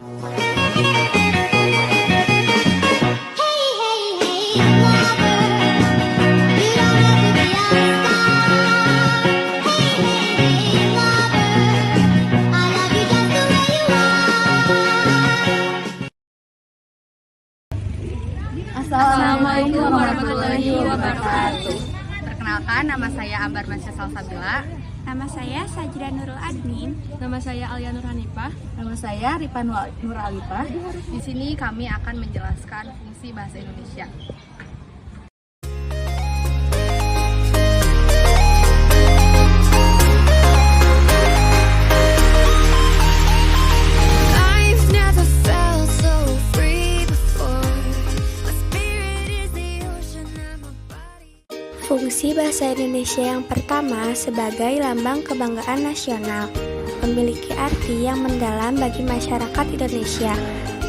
Assalamualaikum warahmatullahi wabarakatuh. Perkenalkan, nama saya Ambar Masya Salsabila. Nama saya Sajra Nurul Admin. Nama saya Alia Nur Hanifah. Nama saya Ripa Nur Alifah. Di sini kami akan menjelaskan fungsi bahasa Indonesia. Fungsi bahasa Indonesia yang pertama sebagai lambang kebanggaan nasional memiliki arti yang mendalam bagi masyarakat Indonesia.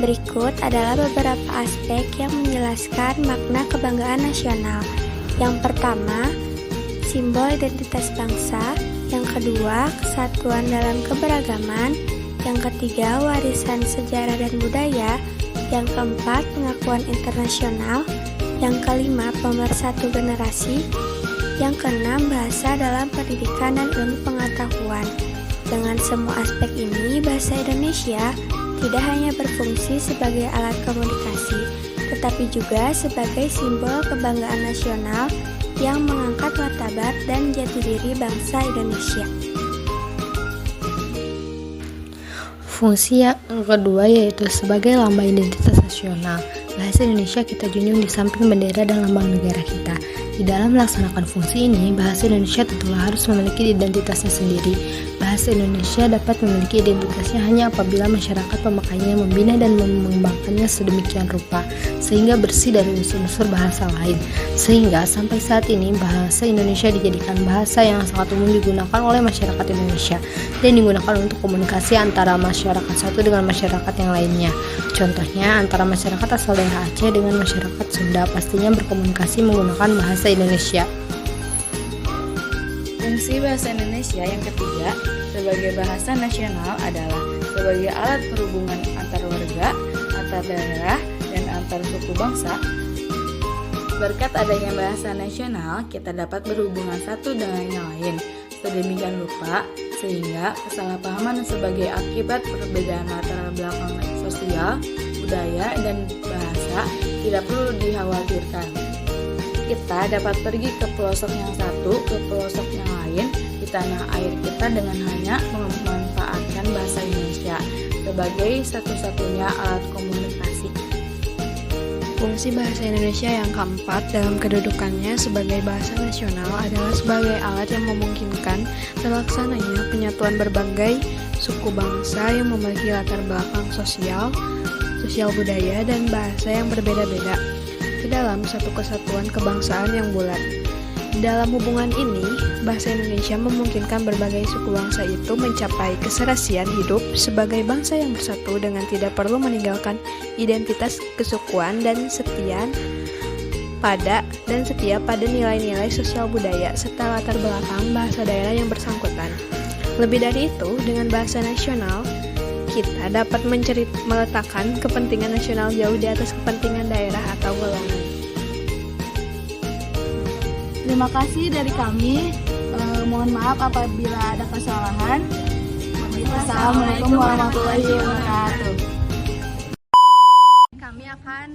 Berikut adalah beberapa aspek yang menjelaskan makna kebanggaan nasional. Yang pertama, simbol identitas bangsa. Yang kedua, kesatuan dalam keberagaman. Yang ketiga, warisan sejarah dan budaya. Yang keempat, pengakuan internasional. Yang kelima, pemersatu generasi. Yang keenam, bahasa dalam pendidikan dan ilmu pengetahuan. Dengan semua aspek ini, bahasa Indonesia tidak hanya berfungsi sebagai alat komunikasi, tetapi juga sebagai simbol kebanggaan nasional yang mengangkat martabat dan jati diri bangsa Indonesia. Fungsi yang kedua yaitu sebagai lambang identitas nasional. Bahasa Indonesia kita junjung di samping bendera dan lambang negara kita. Di dalam melaksanakan fungsi ini, bahasa Indonesia tentulah harus memiliki identitasnya sendiri. Bahasa Indonesia dapat memiliki identitasnya hanya apabila masyarakat pemakainya membina dan mengembangkannya sedemikian rupa, sehingga bersih dari unsur-unsur bahasa lain. Sehingga sampai saat ini, bahasa Indonesia dijadikan bahasa yang sangat umum digunakan oleh masyarakat Indonesia dan digunakan untuk komunikasi antara masyarakat satu dengan masyarakat yang lainnya. Contohnya, antara masyarakat asal daerah Aceh dengan masyarakat Sunda pastinya berkomunikasi menggunakan bahasa Indonesia. Fungsi bahasa Indonesia yang ketiga sebagai bahasa nasional adalah sebagai alat perhubungan antar warga, antar daerah, dan antar suku bangsa. Berkat adanya bahasa nasional, kita dapat berhubungan satu dengan yang lain sedemikian rupa sehingga kesalahpahaman sebagai akibat perbedaan latar belakang sosial, budaya, dan bahasa tidak perlu dikhawatirkan. Kita dapat pergi ke pelosok yang satu, ke pelosok yang lain di tanah air kita dengan hanya memanfaatkan bahasa Indonesia sebagai satu-satunya alat komunikasi. Fungsi bahasa Indonesia yang keempat dalam kedudukannya sebagai bahasa nasional adalah sebagai alat yang memungkinkan terlaksananya penyatuan berbagai suku bangsa yang memiliki latar belakang sosial budaya, dan bahasa yang berbeda-beda di dalam satu kesatuan kebangsaan yang bulat. Dalam hubungan ini, bahasa Indonesia memungkinkan berbagai suku bangsa itu mencapai keserasian hidup sebagai bangsa yang bersatu dengan tidak perlu meninggalkan identitas kesukuan dan setia pada nilai-nilai sosial budaya serta latar belakang bahasa daerah yang bersangkutan. Lebih dari itu, dengan bahasa nasional, kita dapat meletakkan kepentingan nasional jauh di atas kepentingan daerah atau golongan. Terima kasih dari kami. Mohon maaf apabila ada kesalahan. Assalamualaikum warahmatullahi wabarakatuh. Kami akan